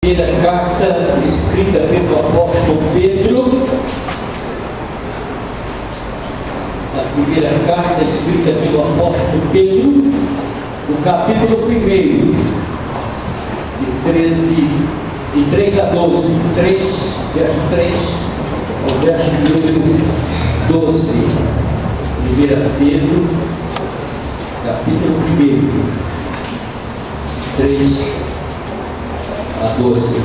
Primeira carta escrita pelo apóstolo Pedro. A primeira carta escrita pelo apóstolo Pedro, no capítulo 1, de 3 a 12, 3, verso 3 ao verso número 12. 1 Pedro, capítulo 1, 3 a 12.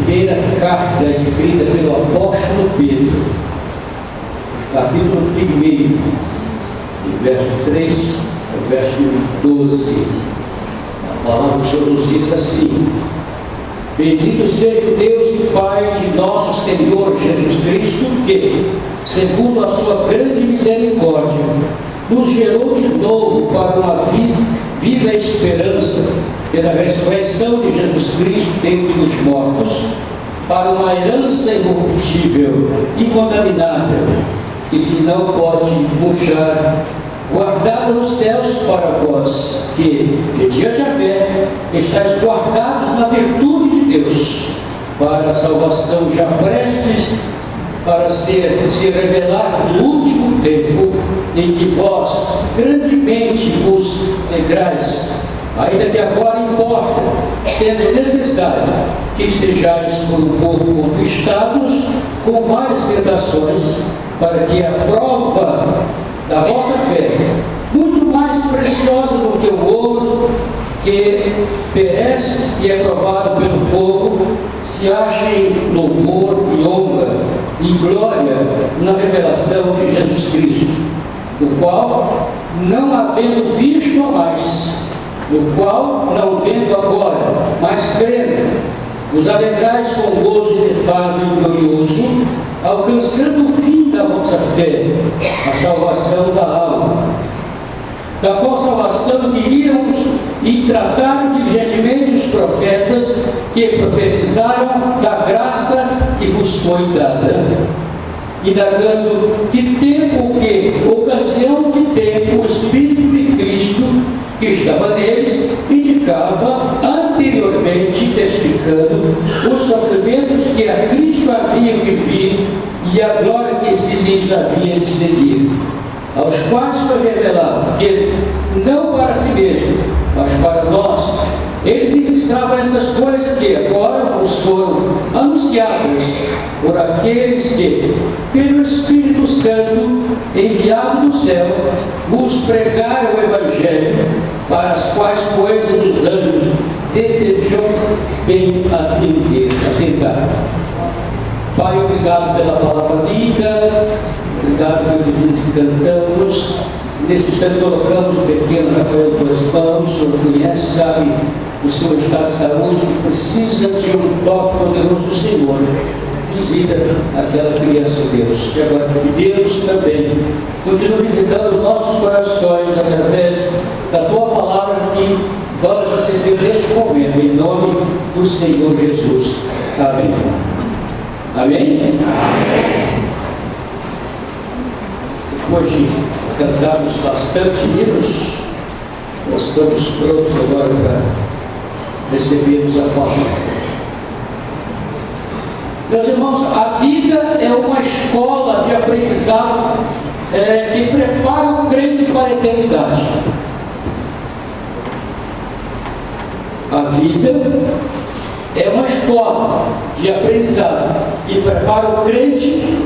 Primeira carta escrita pelo apóstolo Pedro, capítulo 1, verso 3 ao verso 12. A palavra do Senhor nos diz assim: Bendito seja o Deus e Pai de nosso Senhor Jesus Cristo, que, segundo a sua grande misericórdia, nos gerou de novo para uma viva esperança pela ressurreição de Jesus Cristo dentre os mortos, para uma herança incorruptível, incontaminável, que se não pode murchar, guardada nos céus para vós, que, mediante a fé, estáis guardados na virtude de Deus, para a salvação já prestes para se revelar no último tempo, em que vós grandemente vos alegrais, ainda que agora importa, sendo necessário que estejais por um pouco conquistados com várias tentações, para que a prova da vossa fé, muito mais preciosa do que o ouro, que perece e é provado pelo fogo, se ache em louvor e honra e glória na revelação de Jesus Cristo, no qual, não havendo visto a mais, no qual, não vendo agora, mas crendo, vos alegrais com gozo inefável e glorioso, alcançando o fim da vossa fé, a salvação da alma, da qual salvação queríamos e trataram diligentemente os profetas que profetizaram da graça que vos foi dada, indagando que tempo que, ocasião de tempo, o Espírito de Cristo que estava neles indicava anteriormente, testificando os sofrimentos que a Cristo haviam de vir e a glória que se lhes havia de seguir, aos quais foi revelado que, não para si mesmo, mas para nós, ele ministrava estas coisas que agora vos foram anunciadas por aqueles que, pelo Espírito Santo, enviado do céu, vos pregaram o Evangelho, para as quais coisas os anjos desejam bem atentar. Pai, obrigado pela palavra lida, obrigado pelos hinos que cantamos. Nesse instante colocamos o pequeno Rafael das mãos. O Senhor conhece, sabe o seu estado de saúde, que precisa de um toque poderoso do Senhor. Visita aquela criança, Deus. E agora pedimos também, continua visitando nossos corações através da Tua palavra que vamos receber neste momento, em nome do Senhor Jesus. Amém. Amém? Amém. Depois de cantarmos bastante hinos, nós estamos prontos agora para recebermos a palavra. Meus irmãos, a vida é uma escola de aprendizado que prepara o crente para a eternidade. A vida é uma escola de aprendizado que prepara o crente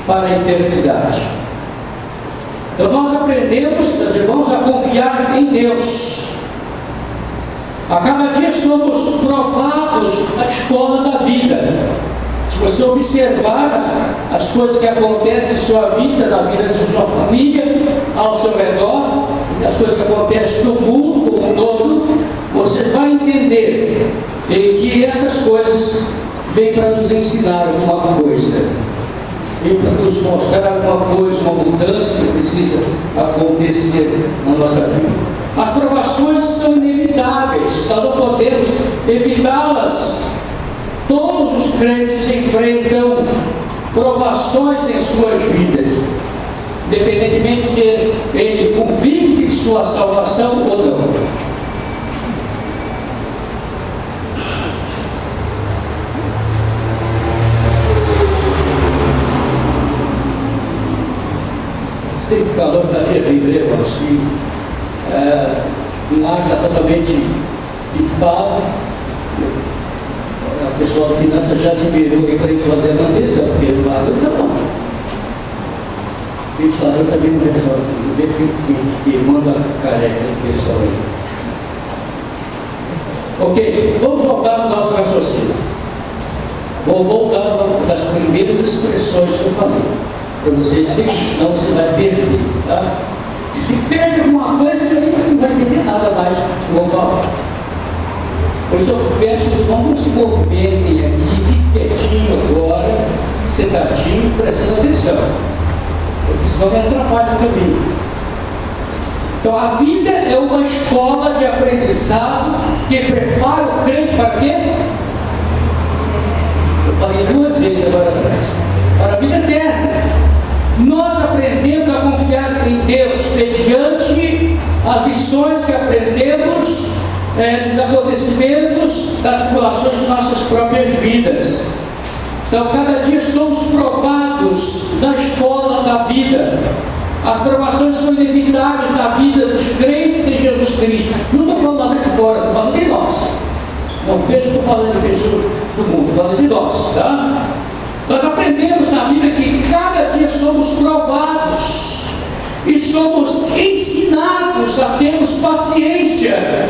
para a eternidade. Então nós aprendemos, meus irmãos, a confiar em Deus. A cada dia somos provados na escola da vida. Se você observar as coisas que acontecem em sua vida, na vida de sua família, ao seu redor, as coisas que acontecem no mundo como um todo, você vai entender que essas coisas vêm para nos ensinar alguma coisa, vêm para nos mostrar alguma coisa, uma mudança que precisa acontecer na nossa vida. As provações são inevitáveis, nós não podemos evitá-las. Todos os crentes enfrentam provações em suas vidas. independentemente de ser ele convicto de sua salvação ou não. Sei que o calor está terrível, irmãos, o ar está totalmente pifado. O pessoal de finanças já liberou para eles fazer a manutenção, porque o ventilador não. O ventilador também não resolve, não vê que manda a careca do pessoal aí. Ok, vamos voltar ao nosso raciocínio. Vou voltar das primeiras expressões que eu falei, para você dizer que senão você vai perder, tá? Se perde alguma coisa, você não vai entender nada mais que eu vou falar. Por isso eu peço que os irmãos não se movimentem aqui, fiquem quietinho agora, sentadinho, prestando atenção, porque senão me atrapalha também. Então a vida é uma escola de aprendizado que prepara o crente para quê? Eu falei 2 vezes agora atrás. Para a vida eterna. Nós aprendemos a confiar em Deus mediante as lições que aprendemos dos acontecimentos, das situações de nossas próprias vidas. Então, cada dia somos provados na escola da vida. As provações são inevitáveis na vida dos crentes em Jesus Cristo. Não estou falando nada de fora, estou falando de nós. Não penso que estou falando de pessoas do mundo, estou falando de nós, tá? Nós aprendemos na Bíblia que cada dia somos provados e somos ensinados a termos paciência.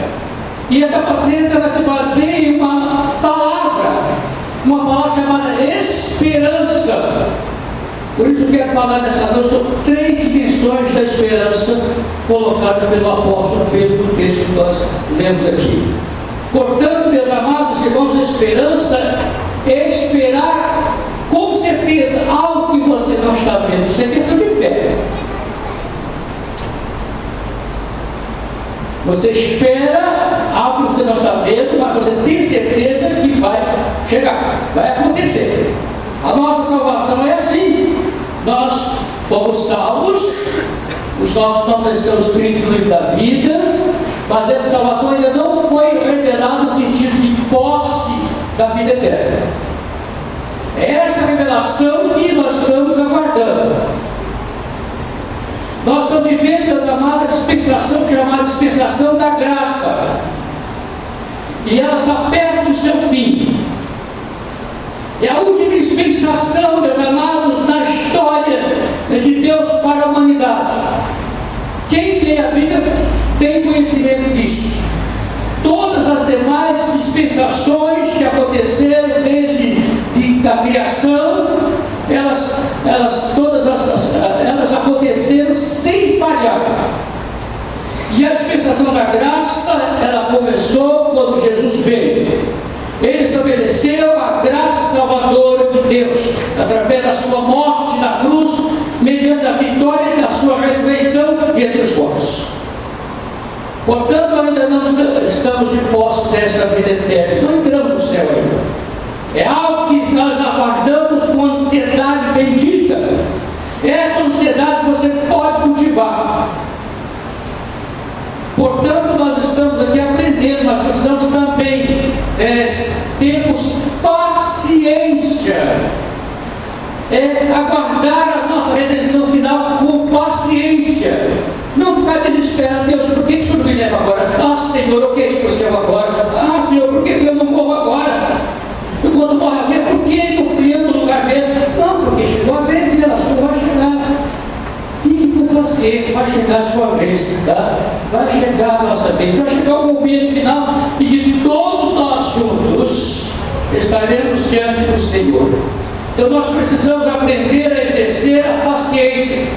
E essa paciência ela se baseia em uma palavra chamada esperança. Por isso eu quero falar nessa noite sobre 3 dimensões da esperança colocadas pelo apóstolo Pedro no texto que nós lemos aqui. Portanto, meus amados irmãos, esperança é esperar com certeza algo que você não está vendo. Isso é questão de fé. Você espera algo que você não está vendo, mas você tem certeza que vai chegar, vai acontecer. A nossa salvação é assim. Nós fomos salvos, os nossos nomes estão escritos no livro da vida, mas essa salvação ainda não foi revelada no sentido de posse da vida eterna. É essa revelação que nós estamos aguardando. Nós estamos vivendo, meus amados, a dispensação chamada dispensação da graça. E ela está perto do seu fim. É a última dispensação, meus amados, na história de Deus para a humanidade. Quem lê a Bíblia tem conhecimento disso. Todas as demais dispensações que aconteceram desde a criação, elas aconteceram sem falhar. E a dispensação da graça, ela começou quando Jesus veio. Ele estabeleceu a graça salvadora de Deus, através da sua morte na cruz, mediante a vitória da sua ressurreição de entre os mortos. Portanto, ainda não estamos de posse dessa vida eterna, não entramos no céu ainda. É algo que nós aguardamos com ansiedade bendita. Essa ansiedade você pode cultivar. Portanto, nós estamos aqui aprendendo, mas precisamos também termos paciência, aguardar a nossa redenção final com paciência, não ficar desesperado. Deus, por que o Senhor não me leva agora? Ah, Senhor, eu queria ir para o céu agora. Ah, Senhor, por que eu não morro agora? E quando morre alguém, por que eu fui no lugar dele? Não, porque chegou a vez, filha da sua, vai chegar. Fique com paciência, vai chegar a sua vez, tá? Vai chegar a nossa vez, vai chegar o momento final e que todos nós juntos estaremos diante do Senhor. Então nós precisamos aprender a exercer a paciência.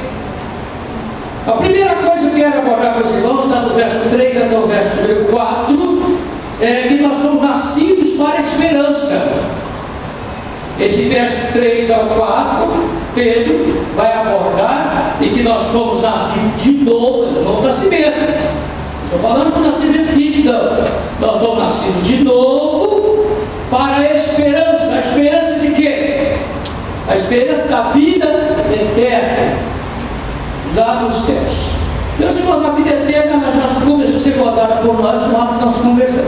A primeira coisa que eu quero abordar com os irmãos, está do verso 3 até o verso número 4, é que nós somos nascidos para a esperança. Esse verso 3 ao 4, Pedro vai abordar e que nós fomos nascidos de novo, de novo nascimento. Estou falando do nascimento físico, não. Nós fomos nascidos de novo para a esperança. A esperança de quê? A esperança da vida eterna. lá nos céus. Meus irmãos, a vida eterna já começou a ser gozada por nós no ato da nossa conversão.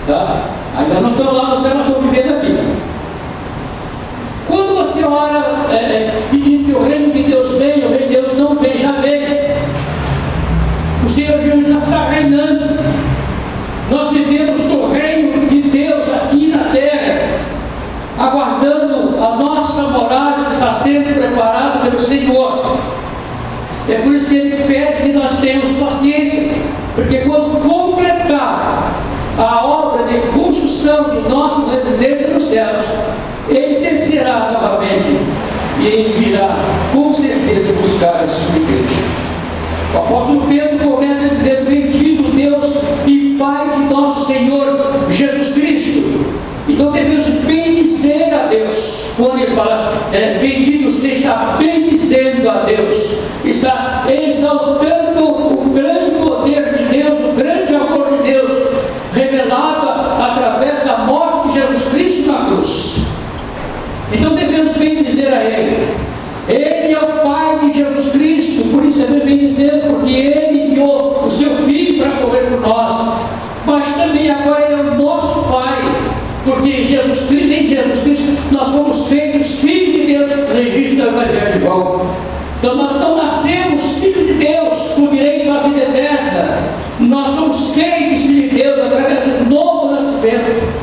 Tá? Ainda não estamos lá no céu, nós estamos vivendo aqui. Quando você ora pedindo que o reino de Deus venha, o reino de Deus não vem, já veio. O Senhor Jesus já está reinando. Nós vivemos no reino de Deus aqui na terra, aguardando a nossa morada que está sendo preparada pelo Senhor. É por isso que Ele pede que nós tenhamos paciência, porque quando completar a obra de construção de nossas residências nos céus, Ele descerá novamente e Ele virá com certeza buscar a sua igreja. O apóstolo Pedro começa dizendo: bendito Deus e Pai de nosso Senhor Jesus Cristo. Então devemos bendizer a Deus. Quando ele fala bendito, você está bendizendo a Deus, está exaltando o grande poder de Deus, o grande amor de Deus, revelado através da morte de Jesus Cristo na cruz. Então devemos bendizer a Ele. Ele é o Pai de Jesus Cristo, por isso devemos bendizer, porque Ele enviou o seu Filho para morrer por nós, mas também agora Ele é o nosso Pai, porque em Jesus Cristo nós fomos feitos filhos de Deus, registro do Evangelho de João. Então nós não nascemos filhos de Deus com direito à vida eterna, nós somos feitos filhos de Deus através do novo nascimento.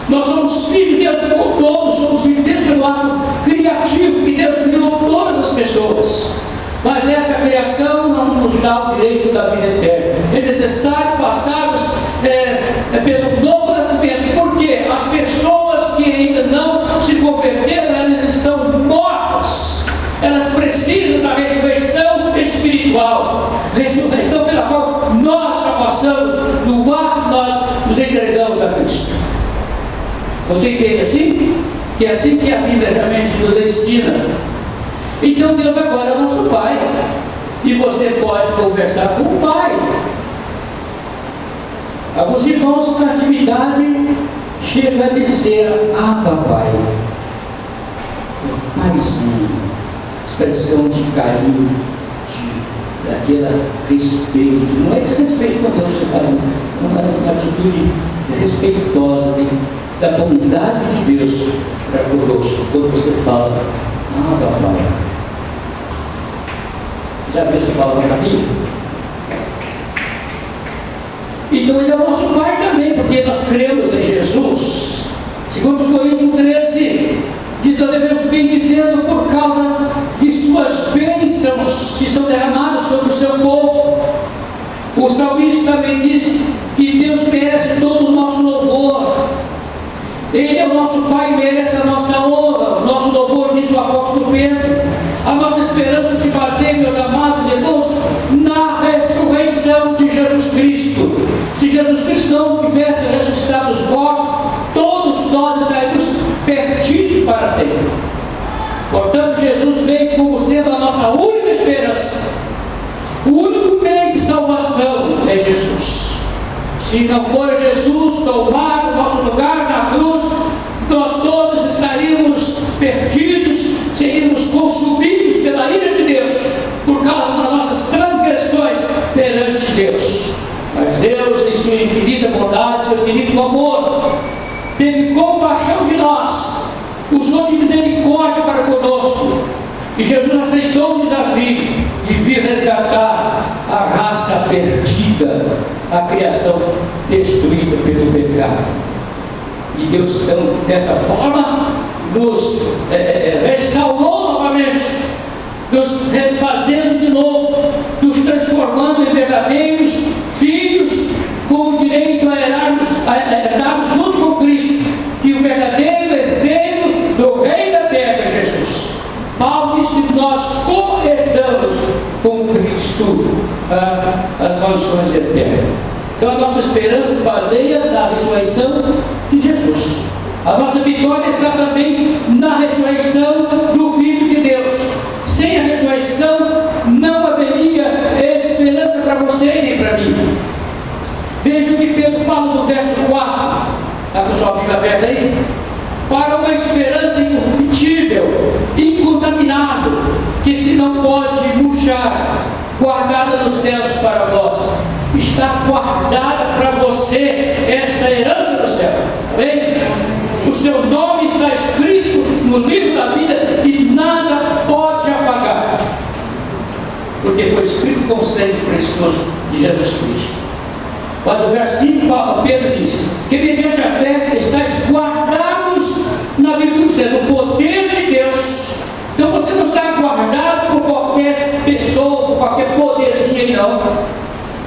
Nós somos filhos de Deus como todos, somos filhos de Deus pelo ato criativo que Deus criou todas as pessoas. Mas essa criação não nos dá o direito da vida eterna. É necessário passarmos pelo novo nascimento, porque as pessoas que ainda não se converteram, elas estão mortas. Elas precisam da ressurreição espiritual, ressurreição pela qual nós já passamos no ato que nós nos entregamos a Cristo. Você entende assim? Que é assim que a Bíblia realmente nos ensina. Então Deus agora é nosso Pai, e você pode conversar com o Pai. Alguns irmãos na atividade chegam a dizer: ah, papai, paizinho, expressão de carinho, daquele respeito. Não é desrespeito com Deus que faz, uma atitude respeitosa da bondade de Deus para conosco. Quando você fala: ah, papai, já viu essa palavra na Bíblia? Então Ele é o nosso Pai também, porque nós cremos em Jesus. Segundo Coríntios 13 diz: nós devemos bendizê-lo por causa de suas bênçãos que são derramadas sobre o seu povo. O salmista também diz que Deus merece todo o nosso louvor. Ele é o nosso Pai e merece a nossa honra, o nosso louvor, diz o apóstolo Pedro. A nossa esperança se baseia, meus amados irmãos, na ressurreição de Jesus Cristo. Se Jesus Cristo não tivesse ressuscitado os mortos, todos nós estaríamos perdidos para sempre. Portanto, Jesus veio como sendo a nossa única esperança. O único meio de salvação é Jesus. Se não for Jesus tomar o nosso lugar na cruz, nós todos estaríamos perdidos, seríamos consumidos pela ira de Deus, por causa das nossas transgressões perante Deus. Mas Deus, em sua infinita bondade, seu infinito amor, teve compaixão de nós, usou de misericórdia para conosco, e Jesus aceitou o desafio de vir resgatar a raça perdida, a criação destruída pelo pecado. E Deus, então, dessa forma, nos restaurou novamente, nos refazendo de novo, nos transformando em verdadeiros filhos, com o direito a herdarmos junto com Cristo, que o verdadeiro herdeiro do Rei da Terra é Jesus. Paulo disse que nós co-herdamos com Cristo as mansões eternas. Então a nossa esperança se baseia na ressurreição de Jesus. A nossa vitória está também na ressurreição do Filho de Deus. Sem a ressurreição não haveria esperança para você nem para mim. Veja o que Pedro fala no verso 4. Está com sua Bíblia aberta aí? Para uma esperança incorruptível, incontaminável, que se não pode murchar puxar, guardada nos céus para vós. Está guardada para você esta herança do céu. Amém? O seu nome está escrito no livro da vida e nada pode apagar, porque foi escrito com o sangue precioso de Jesus Cristo. Mas o versículo, Pedro diz que mediante a fé estáis guardados na virtude do céu, no poder de Deus. Então você não está guardado por qualquer pessoa, por qualquer poderzinho aí, não.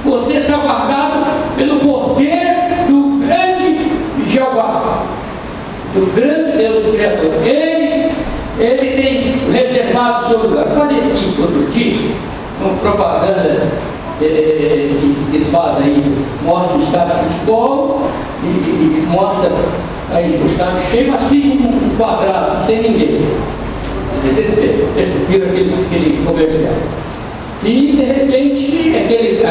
Você está guardado pelo poder do grande Jeová, do grande Deus, o Criador. Ele tem reservado o seu lugar. Eu falei aqui outro dia, uma propaganda que eles fazem aí, mostra o estádio de futebol e mostra aí o estádio cheio, mas fica um quadrado, sem ninguém. Vocês viram aquele comercial. E de repente, aqueles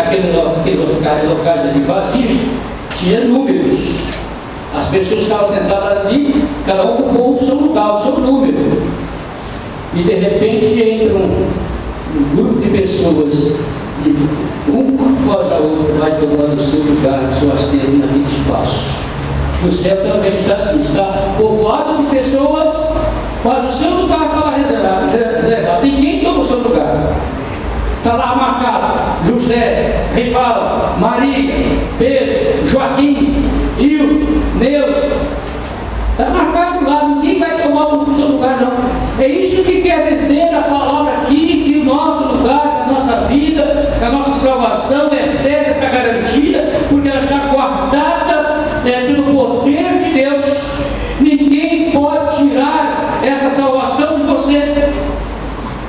locais ali vazios, tinha números. As pessoas estavam sentadas ali, cada um ocupou o seu lugar, o seu número. E de repente entra um grupo de pessoas, e um após a outra vai tomando o seu lugar, o seu assento naquele espaço. O céu também está assim, está povoado de pessoas, mas o seu lugar estava reservado. Ninguém toma o seu lugar. Está lá marcado: José, Rival, Maria, Pedro, Joaquim, Ilson, Neuza. Está marcado lá, ninguém vai tomar o seu lugar, não. É isso que quer dizer a palavra aqui, que o nosso lugar, a nossa vida, a nossa salvação é certa, está garantida, porque ela está guardada pelo poder de Deus. Ninguém pode tirar essa salvação de você.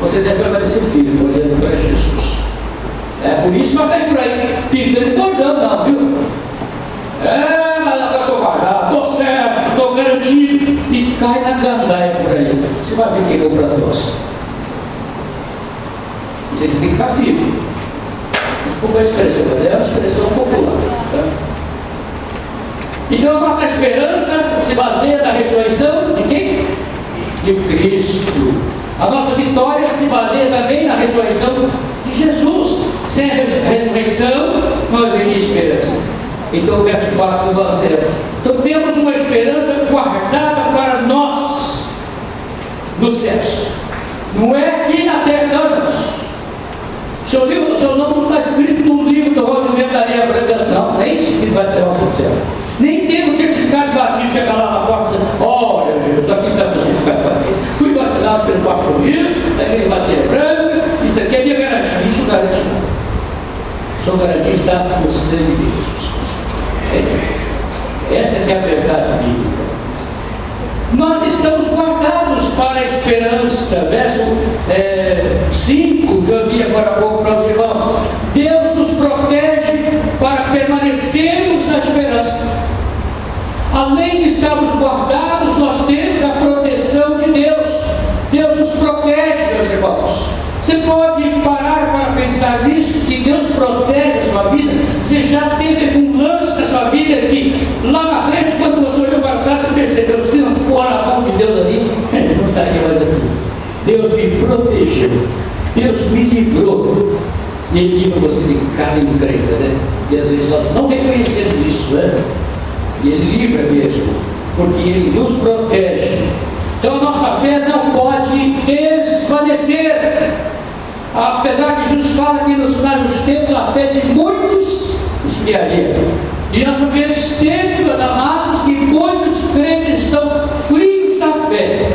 Você deve permanecer firme, olhando para Jesus. É por isso que vai sair por aí pintando e bordando, não, viu? Mas eu estou guardado, estou certo, estou garantido. E cai na gandaia por aí. Você vai ver quem comprou para nós. Você tem que ficar firme. Desculpa a expressão, mas é uma expressão popular. Tá? Então a nossa esperança se baseia na ressurreição de quem? De Cristo. A nossa vitória se baseia também na ressurreição de Jesus. Sem a ressurreição não haveria esperança. Então o verso 4 nós lemos. Então temos uma esperança guardada para nós nos céus. Não é aqui na terra, não. Seu nome não está escrito no livro do Rodimento da Areia Branca, não. Nem isso que vai ter o nosso céu. Nem tem o certificado de batismo, chegar lá na porta e dizer: olha, Jesus, aqui está o certificado de batismo. Fui batizado pelo pastor Wilson, daquele batismo branca, isso aqui é minha garantia. Isso não garante nada. Sua garantia está no sangue de Jesus. Essa é a verdade bíblica. Nós estamos guardados para a esperança. Verso 5, que eu li agora há pouco para os irmãos. Deus nos protege para permanecermos na esperança. Além de estarmos guardados, nós temos a proteção de Deus. Deus nos protege, meus irmãos. Você pode parar para pensar nisso, que Deus protege a sua vida. Você já teve um lance na sua vida que lá na frente, quando você olhou para trás, você percebeu: se não for a mão de Deus ali, eu não estaria mais aqui. Deus me protegeu, Deus me livrou. E Ele livra você de cada encrenca, né? E às vezes nós não reconhecemos isso, né? E Ele livra mesmo, porque Ele nos protege. Então a nossa fé não pode desvanecer. Apesar que Jesus fala que nos tempos a fé de muitos esfriaria. E nós vivemos tempos, amados, que muitos crentes estão frios da fé.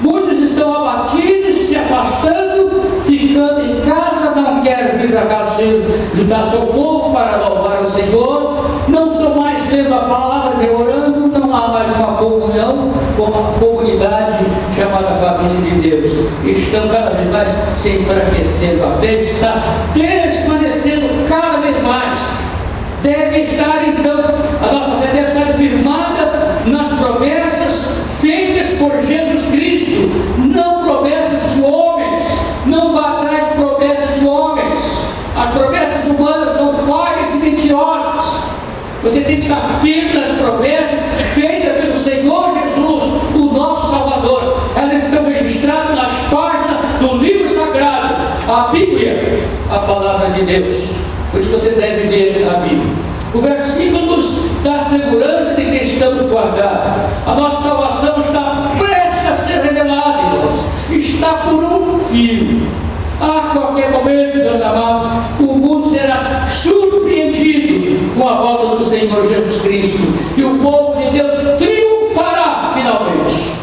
Muitos estão abatidos, se afastando, ficando em casa, não querem vir para casa do Senhor, juntar seu povo para louvar o Senhor, não estão mais lendo a palavra, nem orando, não há mais uma comunhão, uma comunidade chamada família de Deus. Estão cada vez mais se enfraquecendo, a fé está desvanecendo cada vez mais. Deve estar então, a nossa fé deve estar firmada nas promessas feitas por Jesus Cristo, não promessas de homens. Não vá atrás de promessas de homens. As promessas humanas são falhas e mentirosas. Você tem que estar firme nas promessas feitas pelo Senhor Jesus, o nosso Salvador. Elas estão registradas nas páginas do livro sagrado. A a Bíblia, a palavra de Deus. Por isso você deve ler a Bíblia. O versículo nos dá a segurança de que estamos guardados. A nossa salvação está prestes a ser revelada, irmãos. Está por um fio. A qualquer momento, meus amados, o mundo será surpreendido com a volta do Senhor Jesus Cristo. E o povo de Deus triunfará finalmente.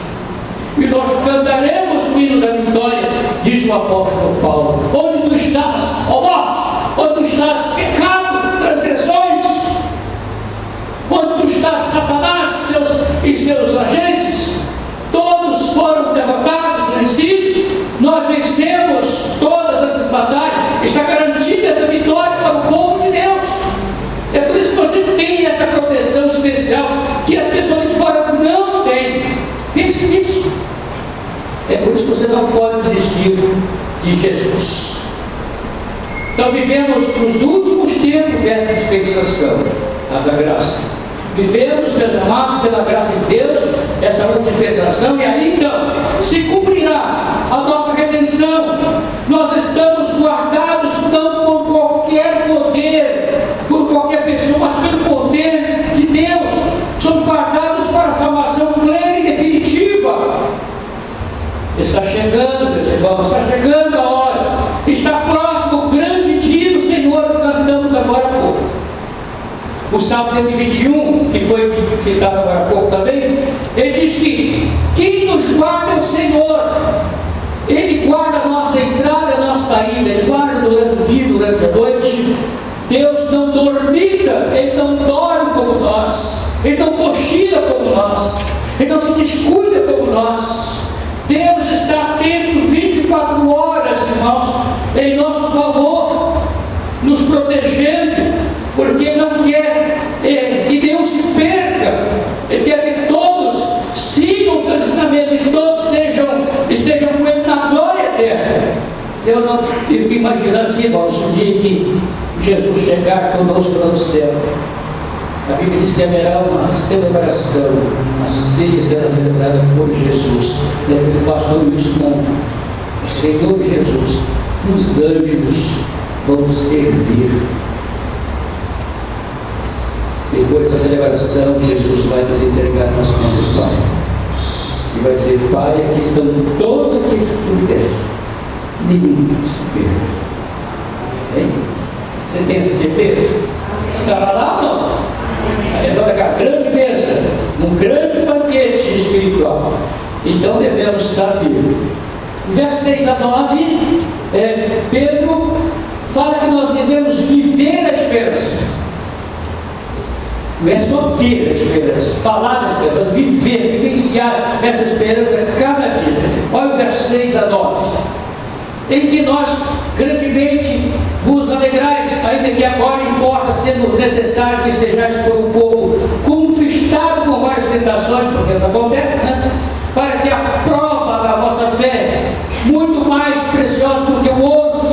E nós cantaremos o hino da vitória, diz o apóstolo Paulo. Onde tu estás, ó morte? Onde tu estás, pecado, transgressões? Onde tu estás, Satanás e seus agentes? Todos foram derrotados, vencidos. Nós vencemos todas essas batalhas. Está garantida essa vitória para o povo de Deus. É por isso que você tem essa proteção especial que as pessoas de fora não têm. Pense nisso. É por isso que você não pode desistir de Jesus. Então vivemos nos últimos tempos dessa dispensação, a da graça. Vivemos, meus amados, pela graça de Deus, essa última dispensação, e aí então se cumprirá a nossa redenção. Nós estamos guardados não por qualquer poder, por qualquer pessoa, mas pelo poder de Deus. Somos guardados para a salvação plena e definitiva. Está chegando, meus irmãos, está chegando a hora. Está próximo o grande dia do Senhor que cantamos agora há pouco. O Salmo 121, que foi citado agora há pouco também, ele diz que quem nos guarda é o Senhor. Ele guarda a nossa entrada e a nossa saída. Ele guarda durante o dia, durante a noite. Deus não dormita, Ele não dorme como nós. Ele não cochila como nós. Ele não se descuida como nós. Deus está atento 24 horas, irmãos, em nosso favor, nos protegendo, porque Ele não quer que Deus se perca. Ele quer que todos sigam os seus ensinamentos e todos estejam com Ele na glória eterna. Eu não fico imaginando assim, irmãos, o dia que Jesus chegar conosco no céu. A Bíblia diz que haverá uma celebração, a ceia será celebrada por Jesus. Lembra do pastor Luiz Monte, o Senhor Jesus, os anjos vão servir. Depois da celebração, Jesus vai nos entregar nosso nome do Pai. E vai dizer: Pai, aqui estão todos aqueles que tu me deste. Nenhum se perca. Você tem essa certeza? Estará lá ou não? Agora que a grande bênção, um grande banquete espiritual. Então devemos estar firmes. Versos 6 a 9, Pedro fala que nós devemos viver a esperança. Não é só ter a esperança, falar da esperança, viver, vivenciar essa esperança cada dia. Olha o verso 6 a 9. Em que nós grandemente vos alegrais, ainda que agora importa sendo necessário que estejais por um pouco contristado com várias tentações, porque isso acontece, né? Para que a prova da vossa fé, muito mais preciosa do que o ouro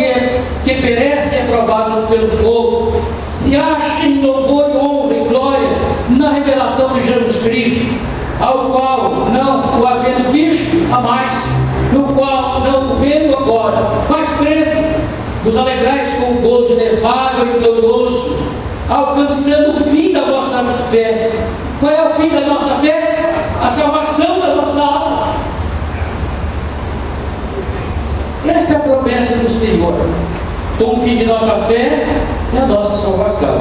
que perece, é provado pelo fogo, se ache em louvor e honra e glória na revelação de Jesus Cristo, ao qual, não o havendo visto a mais, no qual não o vendo agora, mas crendo, vos alegrais com o gozo inefável e glorioso, alcançando o fim da vossa fé. Qual é o fim da nossa fé? A salvação da nossa alma. Essa é a promessa do Senhor. Então, o fim de nossa fé é a nossa salvação.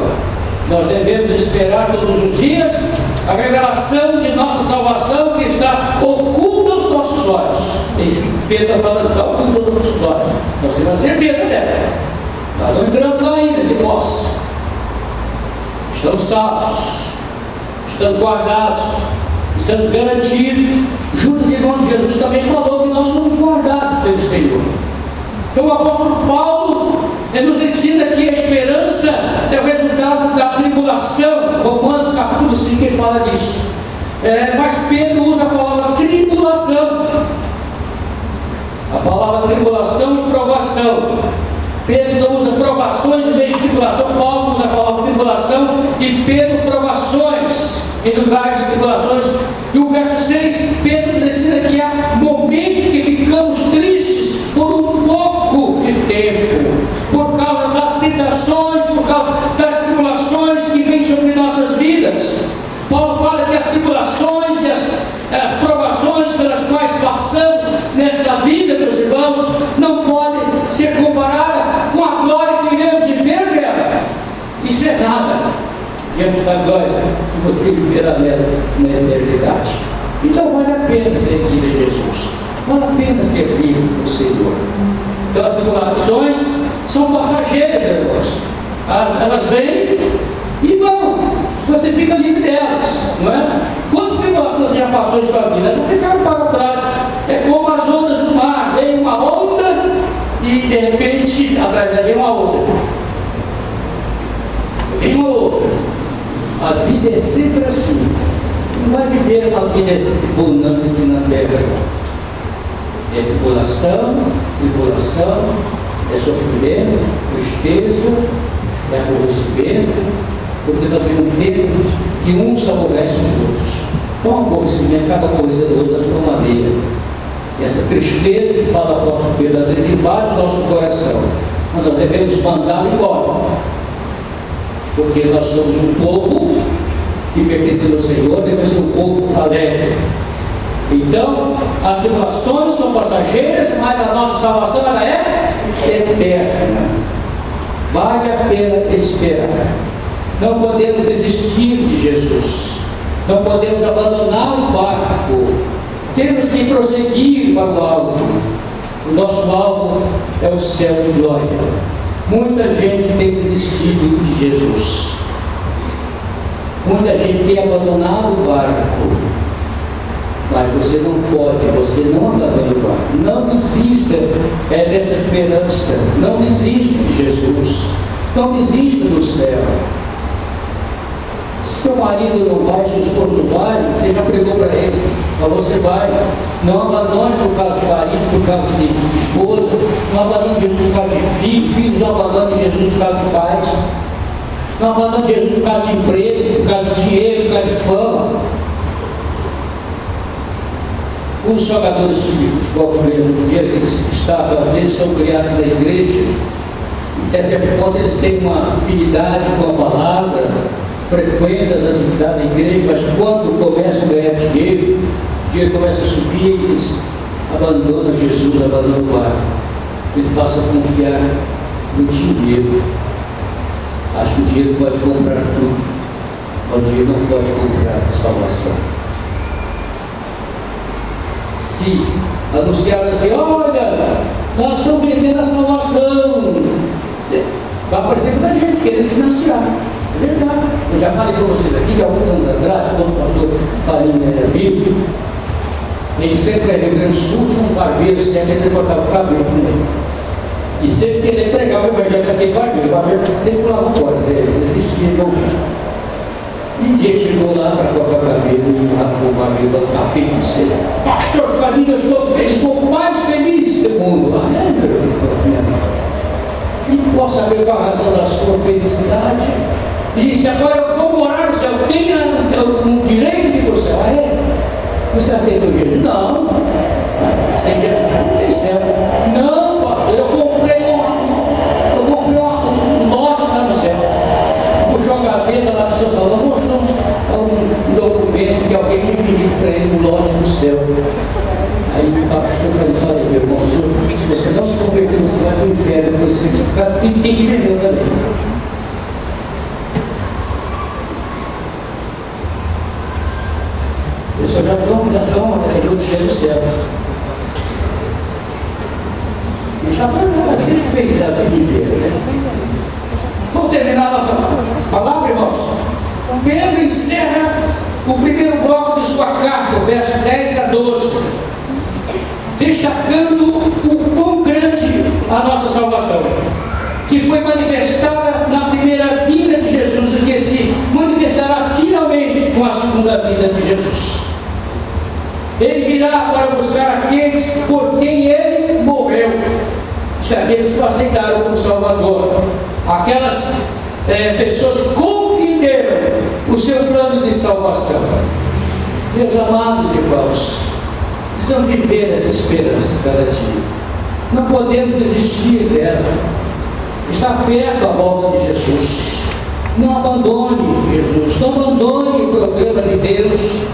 Nós devemos esperar todos os dias a revelação de nossa salvação, que está oculta aos nossos olhos. Esse que Pedro está falando, está oculta aos nossos olhos. Nós temos a certeza dela. Nós não entramos lá ainda de nós. Estamos salvos, estamos guardados, estamos garantidos. Judas, irmão de Jesus, também falou que nós somos guardados pelo Senhor. Então o apóstolo Paulo nos ensina que a esperança é o resultado da tribulação. Romanos capítulo 5 ele fala disso. Mas Pedro usa a palavra tribulação. A palavra tribulação e provação. Pedro não usa provações em vez de tribulação. Paulo usa a palavra tribulação e Pedro provações em lugar de tribulações. E o verso 6, Pedro nos ensina que há momentos que ficamos tristes por um pouco de tempo. diante da glória que você viverá na eternidade. Então vale a pena seguir a Jesus, vale a pena servir o Senhor. Então as tribulações são passageiras, irmãos. Elas vêm e vão, você fica livre delas, não é? Quantas tribulações já passou em sua vida? Não ficaram para trás. É como as ondas do mar, vem uma onda e de repente atrás dela vem uma outra. Vem uma outra. A vida é sempre assim. Não vai viver uma vida de bonança aqui na terra. É tribulação, é sofrimento, tristeza, é aborrecimento, porque nós vivemos um tempo que uns aborrecem os outros. Então, aborrecimento, cada coisa do outro da sua maneira. E essa tristeza que fala o apóstolo Pedro, às vezes invade o nosso coração, mas nós devemos mandá-lo embora, porque nós somos um povo que pertence ao Senhor, devemos ser um povo alegre. Então, as tribulações são passageiras, mas a nossa salvação ela é eterna. Vale a pena esperar. Não podemos desistir de Jesus. Não podemos abandonar o barco. Temos que prosseguir para o alvo. O nosso alvo é o céu de glória. Muita gente tem desistido de Jesus. Muita gente tem abandonado o barco. Mas você não pode, você não abandona o barco. Não desista dessa esperança. Não desista de Jesus. Não desista do céu. Seu marido não vai, seu esposo não vai, você já pregou para ele, mas você vai. Não abandone por causa de marido, por causa de esposa. Não abandone Jesus por causa de filhos não abandone Jesus por causa de pais. Não abandone Jesus por causa de emprego, por causa de dinheiro, por causa de fama. Os jogadores de futebol, no dia que eles estavam, às vezes são criados na igreja, e até certo ponto eles têm uma afinidade com a palavra, frequentam as atividades da igreja, mas quando começam a ganhar dinheiro, o dinheiro começa a subir, eles abandonam Jesus, abandonam o barco. Ele passa a confiar no dinheiro. Acho que o dinheiro pode comprar tudo, mas o dinheiro não pode comprar salvação. Se anunciar assim, olha, nós estamos vendendo a salvação, vai aparecer muita gente querendo financiar. É verdade. Eu já falei para vocês aqui que alguns anos atrás, quando o pastor Farinha era vivo, ele sempre era Rio Grande do Sul, um barbeiro, sempre ele cortava o cabelo, né? E sempre que ele pregava o evangelho daquele barbeiro, o barbeiro sempre pulava fora dele, desistia de ouvir. E um dia chegou lá para cortar o cabelo e o barbeiro está feliz. Pastor Farinha, eu estou feliz, sou o mais feliz do mundo lá, né, meu irmão? E posso saber qual a razão da sua felicidade? E disse, agora eu vou morar no céu, eu tenho um direito de ir para o céu. Ah, é? Você aceitou Jesus? Não. Sem Jesus não tem céu. Não, pastor, eu comprei um lote lá no céu. Puxou a gaveta lá do seu salão, mostrou um documento que alguém tinha pedido para ele um lote no céu. Aí o pastor falou, olha meu irmão, se você não se converter, você vai para o inferno, você tem que viver também. Pessoal, já estão elogiando o céu. E já está assim que fez a vida inteira, né? Vamos terminar a nossa palavra, irmãos. Pedro encerra o primeiro bloco de sua carta, o verso 10 a 12, destacando o quão grande a nossa salvação, que foi manifestada na primeira vinda de Jesus e que se manifestará finalmente com a segunda vinda de Jesus. Ele virá para buscar aqueles por quem ele morreu, aqueles que o aceitaram como Salvador, aquelas pessoas que compreenderam o seu plano de salvação. Meus amados irmãos, precisamos viver essa esperança cada dia. Não podemos desistir dela. Está perto a volta de Jesus. Não abandone Jesus. Não abandone o programa de Deus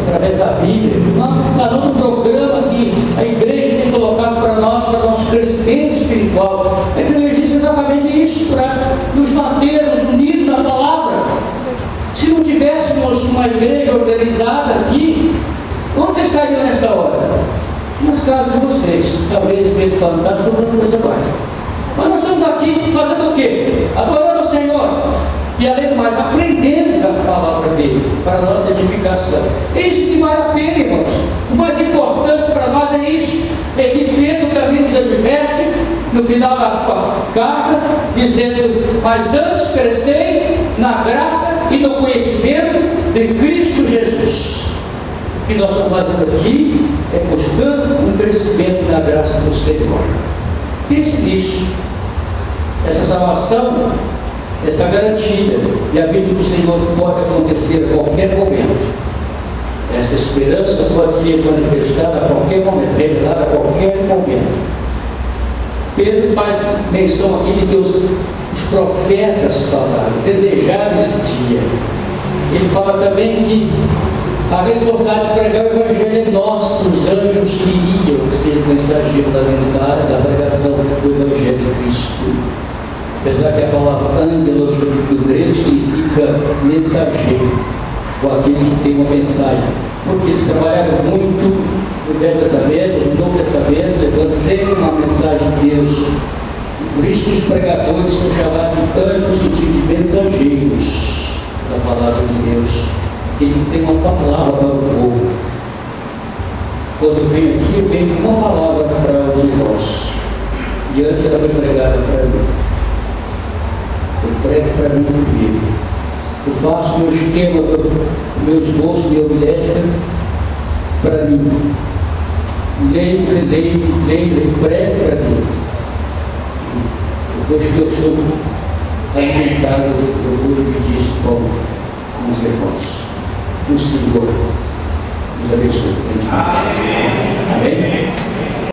através da Bíblia. Não abandone o programa que a igreja tem colocado para nós, para o nosso crescimento espiritual. A igreja diz exatamente isso, para nos mantermos unidos na palavra. uma igreja organizada aqui. Onde vocês saíram nesta hora? Nas casas de vocês. Talvez meio fantástico, alguma coisa mais. Mas nós estamos aqui fazendo o quê? Adorando o Senhor. E além do mais, aprendendo da palavra dele, para a nossa edificação. É isso que vale a pena, irmãos. O mais importante para nós é isso. É que Pedro também nos adverte, no final da sua carta, dizendo: mas antes crescei na graça e no conhecimento de Cristo Jesus. O que nós estamos fazendo aqui é buscando um crescimento na graça do Senhor. Pense nisso. Essa salvação está garantida, e a vida do Senhor pode acontecer a qualquer momento. Essa esperança pode ser manifestada a qualquer momento, revelada a qualquer momento. Pedro faz menção aqui de que os profetas falaram, desejaram esse dia. Ele fala também que a responsabilidade de pregar o Evangelho é nossa. Os anjos queriam ser mensageiros da mensagem, da pregação do Evangelho de Cristo. Apesar que a palavra ângelos do grego significa mensageiro, ou aquele que tem uma mensagem, porque eles trabalharam muito no Velho Testamento, no Novo Testamento, levando sempre uma mensagem de Deus. E por isso os pregadores são chamados de anjos no sentido de mensageiros da palavra de Deus, que tem uma palavra para o povo. Quando eu venho aqui, eu venho com uma palavra para os irmãos, e antes ela foi pregada para mim. Eu prego para mim primeiro. Eu faço meu esquema, meu esboço, minha homilética para mim. Leio, prego para mim. Depois que eu sou alimentado, eu vou dividir isso com os irmãos. Que o Senhor nos abençoe. Amém?